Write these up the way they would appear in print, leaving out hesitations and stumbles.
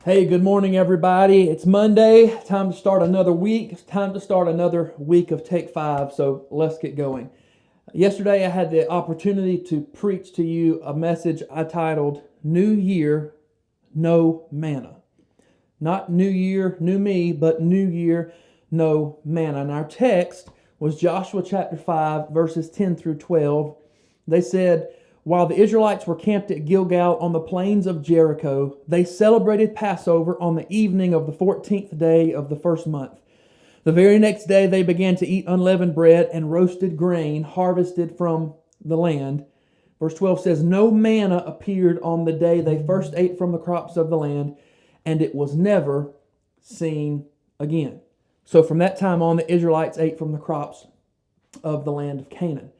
Hey, good morning, everybody. It's Monday. Time to start another week. It's time to start another week of Take 5, so let's get going. Yesterday, I had the opportunity to preach to you a message I titled, New Year, No Manna. Not New Year, New Me, but New Year, No Manna. And our text was Joshua chapter 5, verses 10 through 12. They said, while the Israelites were camped at Gilgal on the plains of Jericho, they celebrated Passover on the evening of the 14th day of the first month. The very next day they began to eat unleavened bread and roasted grain harvested from the land. Verse 12 says, no manna appeared on the day they first ate from the crops of the land, and it was never seen again. So from that time on, the Israelites ate from the crops of the land of Canaan.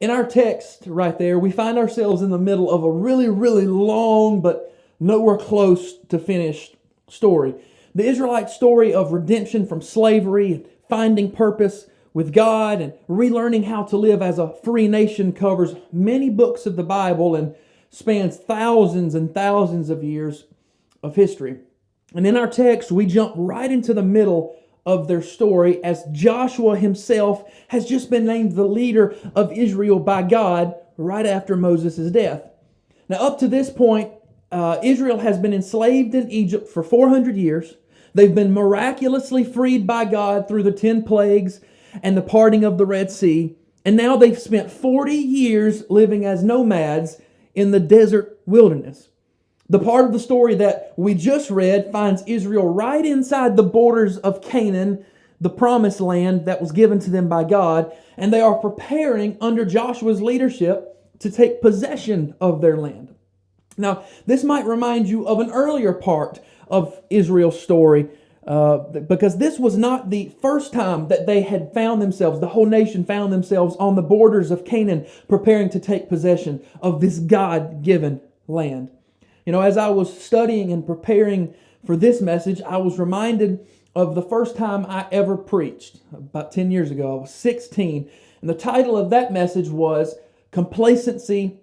In our text right there, we find ourselves in the middle of a really, really long but nowhere close to finished story. The Israelite story of redemption from slavery and finding purpose with God and relearning how to live as a free nation covers many books of the Bible and spans thousands and thousands of years of history. And in our text, we jump right into the middle of their story as Joshua himself has just been named the leader of Israel by God right after Moses' death. Now, up to this point, Israel has been enslaved in Egypt for 400 years. They've been miraculously freed by God through the 10 plagues and the parting of the Red Sea. And now they've spent 40 years living as nomads in the desert wilderness. The part of the story that we just read finds Israel right inside the borders of Canaan, the promised land that was given to them by God, and they are preparing under Joshua's leadership to take possession of their land. Now, this might remind you of an earlier part of Israel's story, because this was not the first time that they had found themselves, the whole nation found themselves on the borders of Canaan, preparing to take possession of this God-given land. You know, as I was studying and preparing for this message, I was reminded of the first time I ever preached, about 10 years ago. I was 16, and the title of that message was Complacency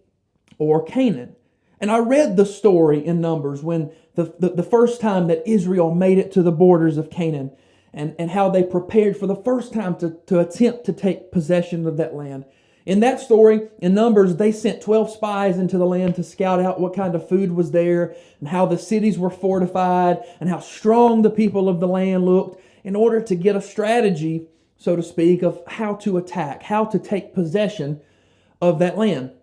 or Canaan. And I read the story in Numbers when the first time that Israel made it to the borders of Canaan and how they prepared for the first time to attempt to take possession of that land. In that story, in Numbers, they sent 12 spies into the land to scout out what kind of food was there and how the cities were fortified and how strong the people of the land looked in order to get a strategy, so to speak, of how to attack, how to take possession of that land.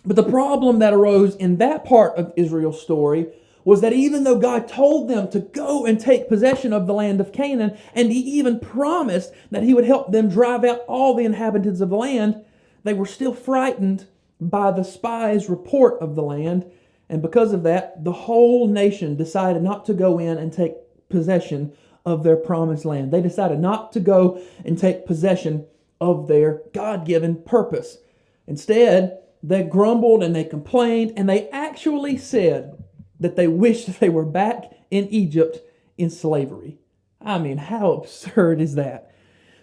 But the problem that arose in that part of Israel's story was that even though God told them to go and take possession of the land of Canaan, and He even promised that He would help them drive out all the inhabitants of the land, they were still frightened by the spies' report of the land, and because of that, the whole nation decided not to go in and take possession of their promised land. They decided not to go and take possession of their God-given purpose. Instead, they grumbled and they complained, and they actually said that they wished they were back in Egypt in slavery. I mean, how absurd is that?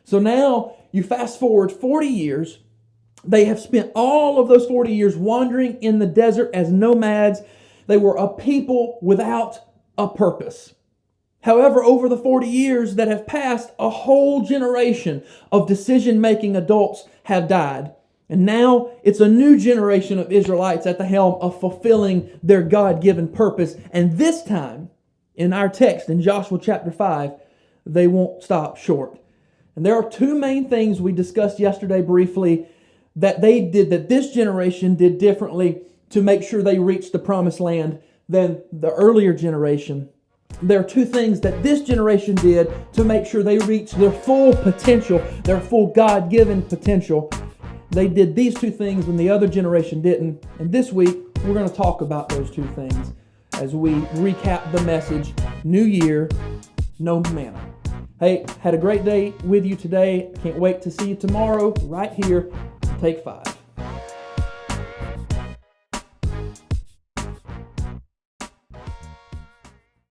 So now you fast forward 40 years. They have spent all of those 40 years wandering in the desert as nomads. They were a people without a purpose. However, over the 40 years that have passed, a whole generation of decision-making adults have died. And now it's a new generation of Israelites at the helm of fulfilling their God-given purpose. And this time, in our text in Joshua chapter 5, they won't stop short. And there are two main things we discussed yesterday briefly that this generation did differently to make sure they reached the promised land than the earlier generation. There are two things that this generation did to make sure they reached their full potential, their full God-given potential. They did these two things when the other generation didn't. And this week, we're going to talk about those two things as we recap the message, New Year, No Manna. Hey, had a great day with you today. Can't wait to see you tomorrow right here. Take 5.